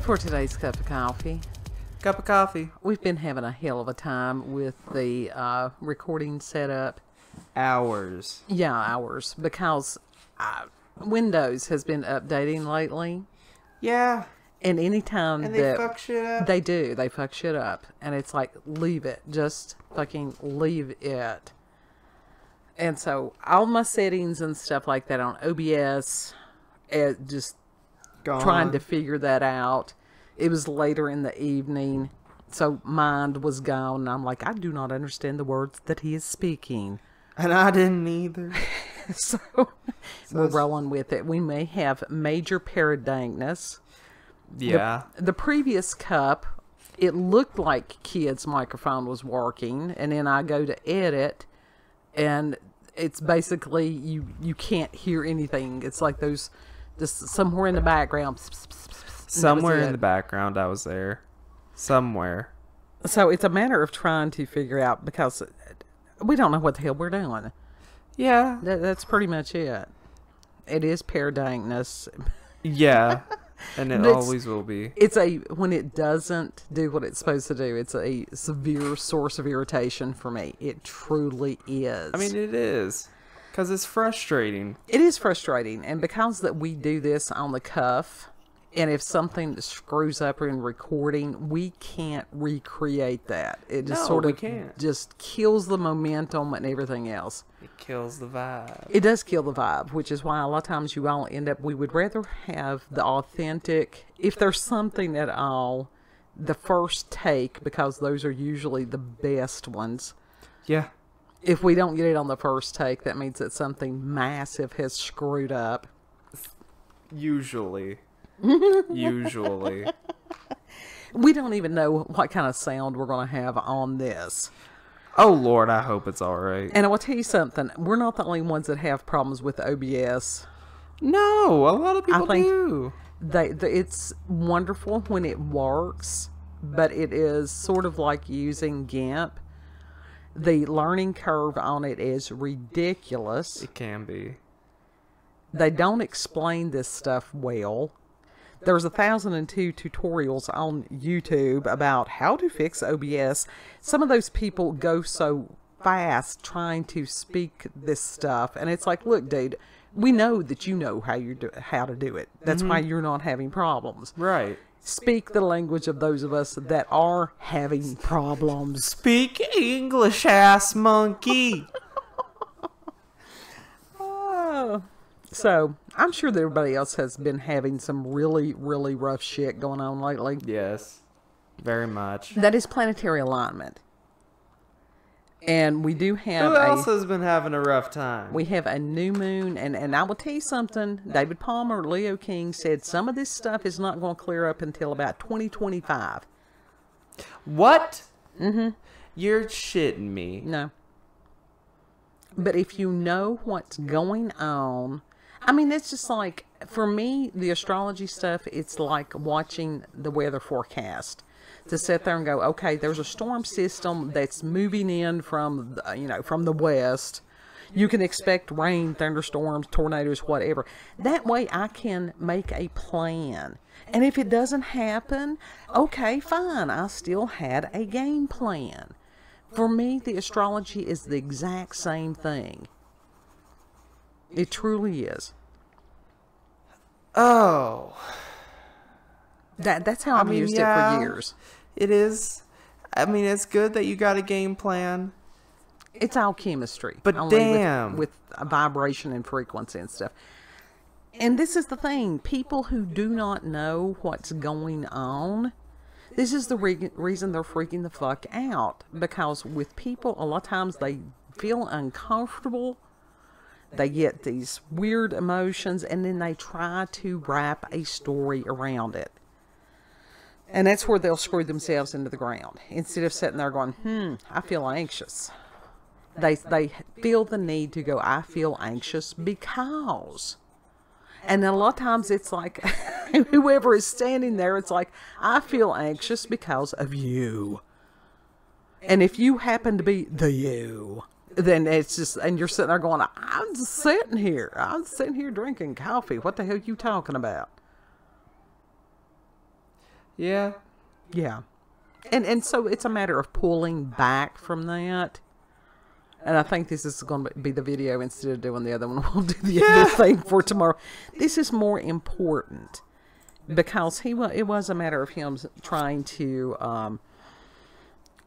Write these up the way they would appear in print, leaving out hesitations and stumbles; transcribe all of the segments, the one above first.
For today's cup of coffee, we've been having a hell of a time with the recording setup. Hours. Yeah, hours. Because Windows has been updating lately. Yeah. And anytime and they fuck shit up. They do. They fuck shit up. And it's like, leave it. Just fucking leave it. And so all my settings and stuff like that on OBS, just trying to figure that out. It was later in the evening, so mind was gone. And I'm like, I do not understand the words that he is speaking. And I didn't either. so we're rolling with it. We may have major paradangness. Yeah. The previous cup, it looked like Kid's microphone was working, and then I go to edit, and it's basically you can't hear anything. It's like those just somewhere in the background. Somewhere in the background, I was there. Somewhere. So it's a matter of trying to figure out, because we don't know what the hell we're doing. Yeah. That's pretty much it. It is paradangness. Yeah. And it always will be. When it doesn't do what it's supposed to do, it's a severe source of irritation for me. It truly is. I mean, it is. Because it's frustrating. It is frustrating. And because that we do this on the cuff, and if something screws up in recording, we can't recreate that. It just just kills the momentum and everything else. It kills the vibe. It does kill the vibe, which is why a lot of times you all end up, we would rather have the authentic, if there's something at all, the first take, because those are usually the best ones. Yeah. If we don't get it on the first take, that means that something massive has screwed up. Usually. We don't even know what kind of sound we're going to have on this. Oh, Lord, I hope it's all right. And I will tell you something. We're not the only ones that have problems with OBS. No, a lot of people do. It's wonderful when it works, but it is sort of like using GIMP. The learning curve on it is ridiculous. It can be. They don't explain this stuff well. There's 1,002 tutorials on YouTube about how to fix OBS. Some of those people go so fast trying to speak this stuff, and it's like, look, dude, we know that you know how to do it. That's why you're not having problems. Right. Speak the language of those of us that are having problems. Speak English, ass monkey. Oh. So, I'm sure that everybody else has been having some really, really rough shit going on lately. Yes, very much. That is planetary alignment. And we do have Who else has been having a rough time? We have a new moon, and I will tell you something. David Palmer, Leo King, said some of this stuff is not going to clear up until about 2025. What? Mm-hmm. You're shitting me. No. But if you know what's going on... I mean, it's just like, for me, the astrology stuff, it's like watching the weather forecast. To sit there and go, okay, there's a storm system that's moving in from, from the west. You can expect rain, thunderstorms, tornadoes, whatever. That way I can make a plan. And if it doesn't happen, okay, fine. I still had a game plan. For me, the astrology is the exact same thing. It truly is. Oh. That's how I've used it for years. It is. I mean, it's good that you got a game plan. It's all chemistry. But only damn. With vibration and frequency and stuff. And this is the thing. People who do not know what's going on, this is the reason they're freaking the fuck out. Because with people, a lot of times they feel uncomfortable. They get these weird emotions, and then they try to wrap a story around it. And that's where they'll screw themselves into the ground. Instead of sitting there going, I feel anxious. They feel the need to go, I feel anxious because. And a lot of times it's like, whoever is standing there, it's like, I feel anxious because of you. And if you happen to be the you, then it's just, and you're sitting there going, I'm sitting here drinking coffee. What the hell are you talking about? Yeah. Yeah. And so it's a matter of pulling back from that. And I think this is going to be the video instead of doing the other one. We'll do the other thing for tomorrow. This is more important because it was a matter of him trying to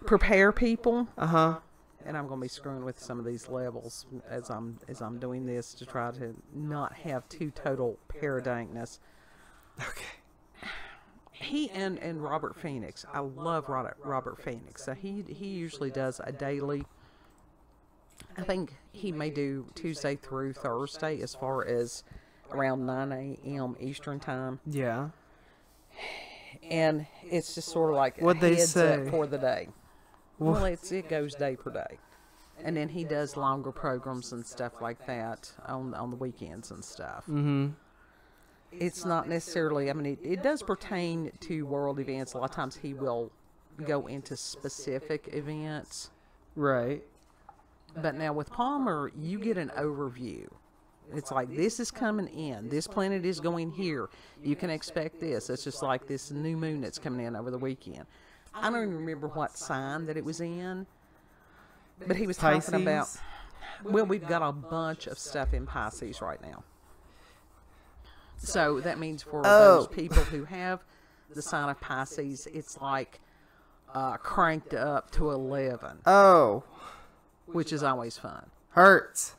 prepare people. Uh-huh. And I'm going to be screwing with some of these levels as I'm doing this to try to not have too total paradigmness. Okay. He and Robert Phoenix. I love Robert Phoenix. So he usually does a daily. I think he may do Tuesday through Thursday as far as around 9 a.m. Eastern time. Yeah. And it's just sort of like What'd they heads say? up for the day. Well, it goes day per day. And then he does longer programs and stuff like that on the weekends and stuff. Mm-hmm. It's not necessarily, I mean, it does pertain to world events. A lot of times he will go into specific events. Right. But now with Palmer, you get an overview. It's like, this is coming in. This planet is going here. You can expect this. It's just like this new moon that's coming in over the weekend. I don't even remember what sign that it was in. But he was Pisces? talking about, well, we've got a bunch of stuff in Pisces right now. So that means for those people who have the sign of Pisces, it's like cranked up to 11. Oh. Which is always fun. Hurts.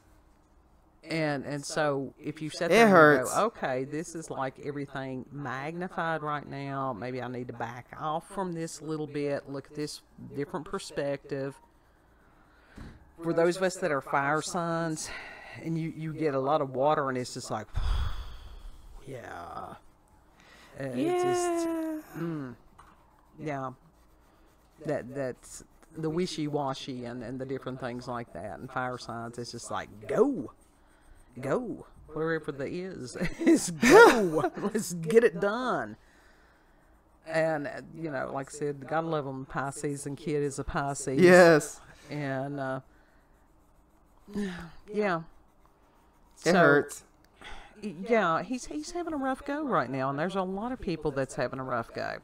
And so if you sit there and hurts. go, okay, this is like everything magnified right now. Maybe I need to back off from this a little bit. Look at this different perspective. For those of us that are fire signs, and you get a lot of water, and it's just like, yeah. It's just, yeah. That's the wishy-washy and the different things like that. And fire signs, it's just like, go. Wherever the is go. Let's get it done. And, you know, like I said, gotta love them. Pisces and Kid is a Pisces. Yes. And, yeah. It hurts. Yeah, he's having a rough go right now, and there's a lot of people that's having a rough go.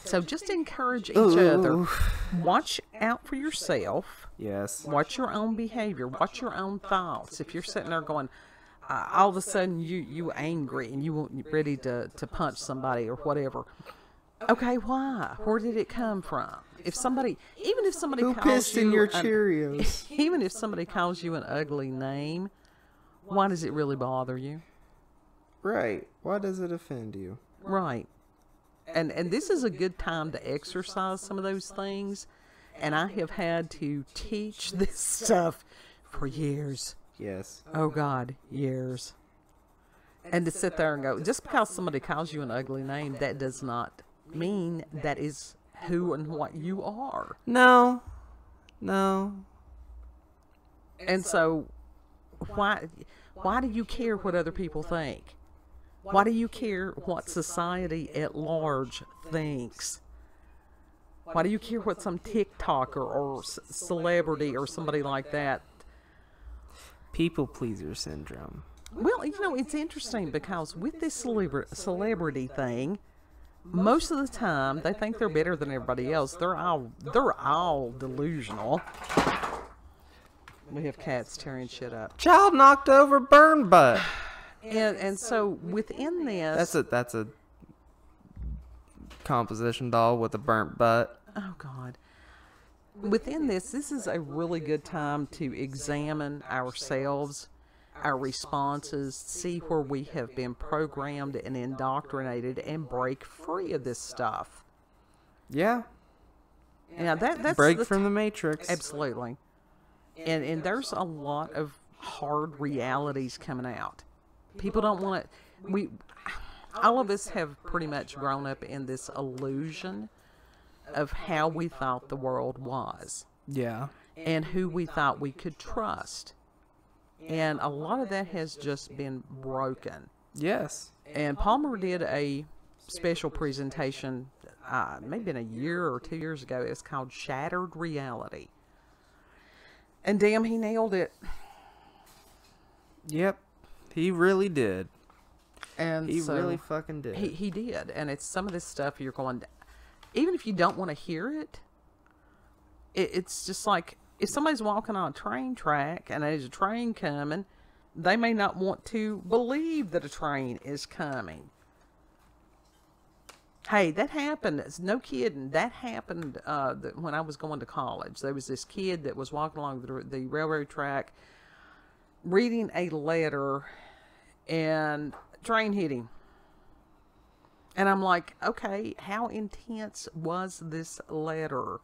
So just encourage each other. Watch out for yourself. Yes. Watch your own behavior. Watch your own thoughts. If you're sitting there going, all of a sudden you angry and you ready to punch somebody or whatever. Okay, why? Where did it come from? If somebody, even if somebody Who calls pissed you in your Cheerios? Even if somebody calls you an ugly name, why does it really bother you? Right. Why does it offend you? Right. And this is a good time to exercise some of those things. And I have had to teach this stuff for years. Yes. Oh, God, years. And to sit there and go, just because somebody calls you an ugly name, that does not mean that is who and what you are. No. And so, why do you care what other people think? Why do you care what society at large thinks? Why do you care what some TikToker or celebrity or somebody like that? People pleaser syndrome. Well, you know, it's interesting because with this celebrity thing, most of the time they think they're better than everybody else. They're all delusional. We have cats tearing shit up. Child knocked over, burn butt. And so within this, That's a composition doll with a burnt butt. oh God, within this is a really good time to examine ourselves, our responses, see where we have been programmed and indoctrinated, and break free of this stuff. Yeah. Now that's Break from the matrix. Absolutely. And there's a lot of hard realities coming out. People don't want to. All of us have pretty much grown up in this illusion of how we thought the world was. Yeah. And who we thought we could trust. And a lot of that has just been broken. Yes. And Palmer did a special presentation, maybe a year or 2 years ago. It's called Shattered Reality. And damn, he nailed it. Yep. He really did. And he so really fucking did. He did. And it's some of this stuff you're going, even if you don't want to hear it, it's just like, if somebody's walking on a train track and there's a train coming, they may not want to believe that a train is coming. Hey, that happened. No kidding. That happened when I was going to college. There was this kid that was walking along the railroad track reading a letter, and a train hit him. And I'm like, okay, how intense was this letter?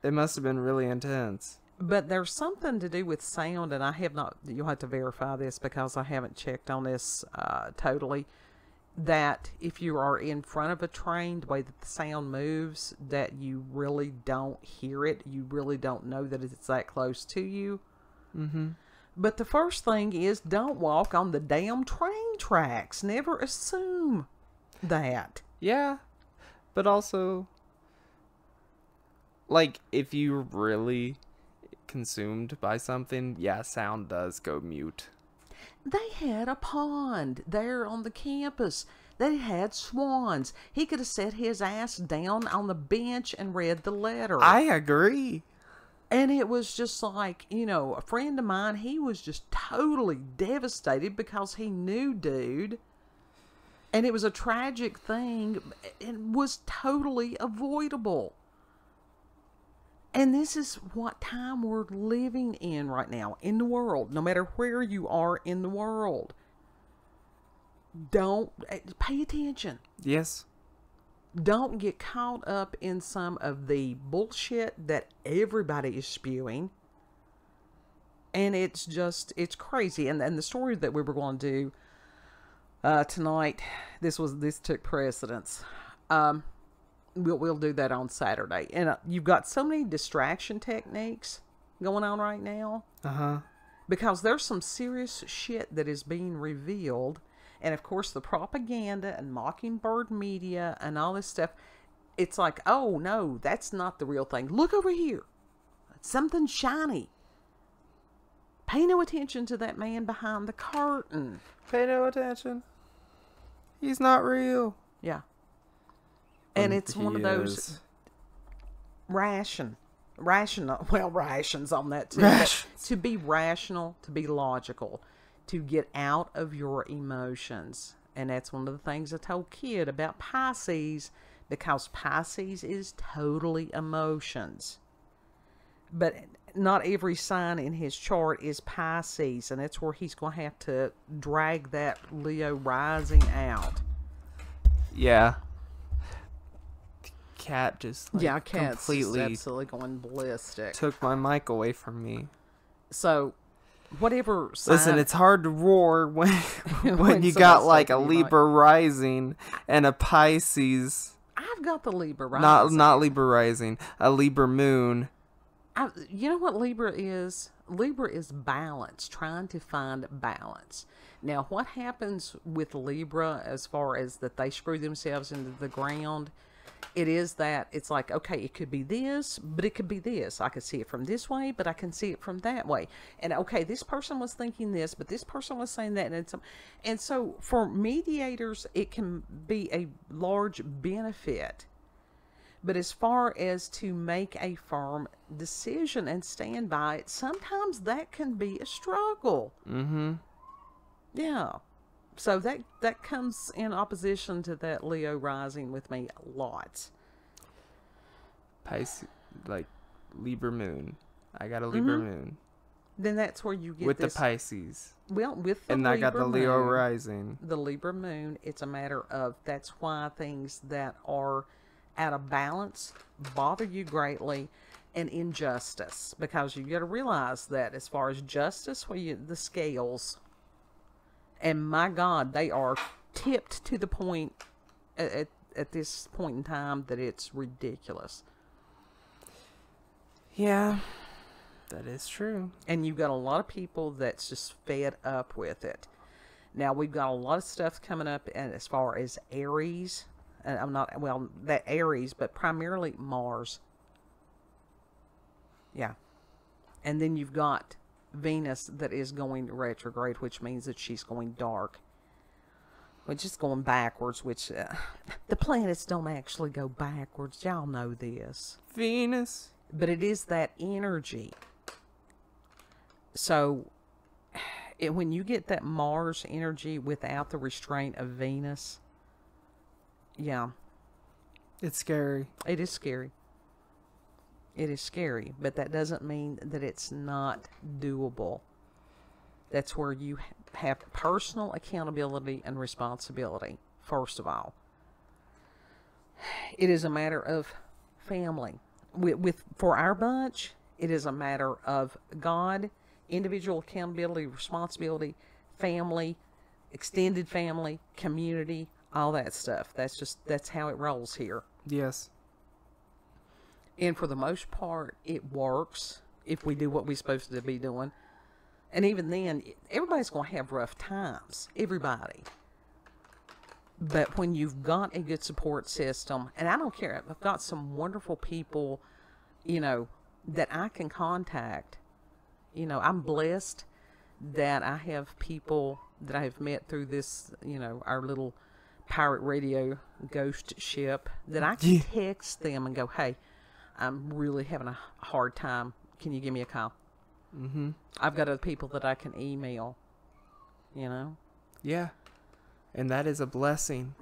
It must have been really intense. But there's something to do with sound, and I have not, you'll have to verify this because I haven't checked on this totally, that if you are in front of a train, the way that the sound moves, that you really don't hear it. You really don't know that it's that close to you. Mm-hmm. But the first thing is, don't walk on the damn train tracks. Never assume that. Yeah, but also, like, if you're really consumed by something, yeah, sound does go mute. They had a pond there on the campus. They had swans. He could have set his ass down on the bench and read the letter. I agree. And it was just like, you know, a friend of mine, he was just totally devastated because he knew dude. And it was a tragic thing. It was totally avoidable. And this is what time we're living in right now in the world, no matter where you are in the world. Don't pay attention. Yes. Don't get caught up in some of the bullshit that everybody is spewing. And it's crazy. And the story that we were going to do tonight, this took precedence. We'll do that on Saturday. And you've got so many distraction techniques going on right now. Uh-huh. Because there's some serious shit that is being revealed. And of course the propaganda and mockingbird media and all this stuff, it's like, oh no, that's not the real thing. Look over here. Something shiny. Pay no attention to that man behind the curtain. Pay no attention. He's not real. Yeah. And it's one of those rations on that too. To be rational, to be logical, to get out of your emotions. And that's one of the things I told Kid about Pisces, because Pisces is totally emotions. But not every sign in his chart is Pisces, and that's where he's going to have to drag that Leo rising out. Yeah. Cat just cat's completely absolutely going ballistic. Took my mic away from me. So, whatever sign... Listen, it's hard to roar when you got like a Libra rising and a Pisces. I've got the Libra rising. Not Libra rising, a Libra moon. You know what Libra is? Libra is balance, trying to find balance. Now, what happens with Libra as far as that they screw themselves into the ground, it is that it's like, okay, it could be this, but it could be this. I could see it from this way, but I can see it from that way. And okay, this person was thinking this, but this person was saying that. And so for mediators, it can be a large benefit. But as far as to make a firm decision and stand by it, sometimes that can be a struggle. Mm-hmm. Yeah. So that comes in opposition to that Leo rising with me lots. Pisces, like Libra moon. I got a Libra moon. Then that's where you get with this, the Pisces. Well, with the and Libra I got the Leo moon, rising. The Libra moon, it's a matter of, that's why things that are out of balance bother you greatly, and injustice, because you got to realize that as far as justice, the scales, and my God, they are tipped to the point at this point in time that it's ridiculous. Yeah, that is true. And you've got a lot of people that's just fed up with it. Now, we've got a lot of stuff coming up, and as far as Aries, and I'm not, well, that Aries, but primarily Mars. Yeah. And then you've got Venus that is going retrograde, which means that she's going dark. which is going backwards, which the planets don't actually go backwards. Y'all know this. Venus. But it is that energy. So when you get that Mars energy without the restraint of Venus, yeah. It's scary. It is scary. It is scary, but that doesn't mean that it's not doable. That's where you have personal accountability and responsibility, first of all. It is a matter of family. For our bunch, it is a matter of God, individual accountability, responsibility, family, extended family, community, all that stuff. That's how it rolls here. Yes. And for the most part, it works if we do what we're supposed to be doing. And even then, everybody's going to have rough times. Everybody. But when you've got a good support system, and I don't care, I've got some wonderful people, that I can contact. I'm blessed that I have people that I have met through this, our little pirate radio ghost ship, that I can text them and go, hey, I'm really having a hard time. Can you give me a call? Mm-hmm. I've got other people that I can email, Yeah. And that is a blessing.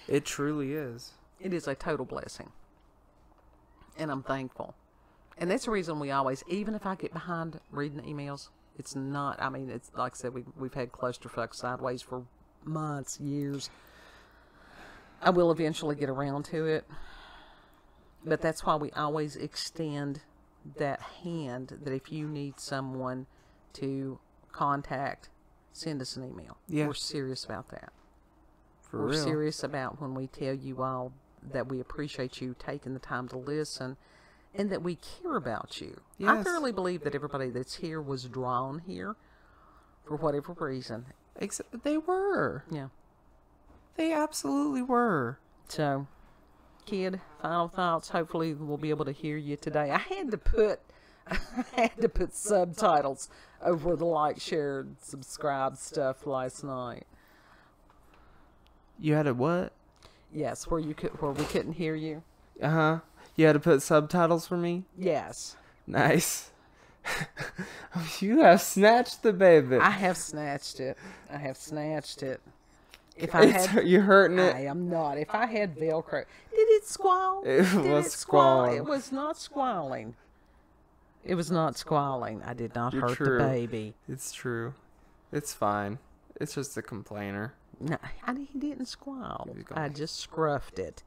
It truly is. It is a total blessing. And I'm thankful. And that's the reason we always, even if I get behind reading emails, it's not, it's like I said, we've had clusterfuck sideways for months, years. I will eventually get around to it. But that's why we always extend that hand, that if you need someone to contact, send us an email. Yeah. We're serious about that. We're real. serious about when we tell you all that we appreciate you taking the time to listen and that we care about you. Yes. I thoroughly believe that everybody that's here was drawn here for whatever reason. They were. Yeah. They absolutely were. So, kid, final thoughts. Hopefully we'll be able to hear you today. I had to put subtitles over the like, share, and subscribe stuff last night. You had a what? Yes, where we couldn't hear you. Uh-huh. You had to put subtitles for me? Yes. Nice. You have snatched the baby. I have snatched it. You're hurting it? I am not. If I had Velcro. Did it squall? It was squalling. It was not squalling. I did not hurt true. the baby. It's true. It's fine. It's just a complainer. No, he didn't squall. I just scruffed it.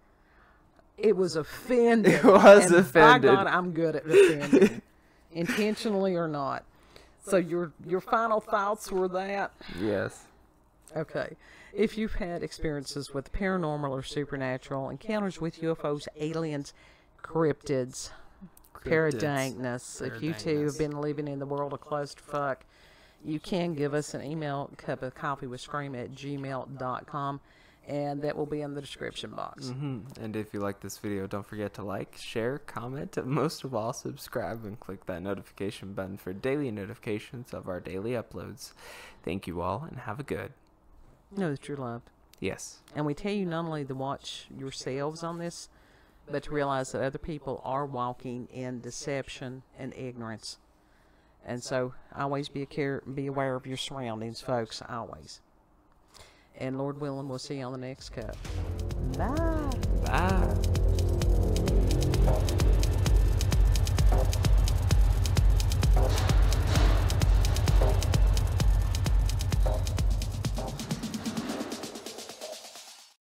It was offended. It was and offended. By God, I'm good at offending. Intentionally or not. So your final thoughts were that? Yes. Okay. If you've had experiences with paranormal or supernatural, encounters with UFOs, aliens, cryptids, paradankness, if you too have been living in the world of clusterfuck, you can give us an email, cupofcoffeewithscream@gmail.com, and that will be in the description box. Mm-hmm. And if you like this video, don't forget to like, share, comment, and most of all, subscribe and click that notification button for daily notifications of our daily uploads. Thank you all, and have a good. Know that you're loved. Yes. And we tell you not only to watch yourselves on this, but to realize that other people are walking in deception and ignorance. And so, always be aware of your surroundings, folks, always. And Lord willing, we'll see you on the next cut. Bye. Bye.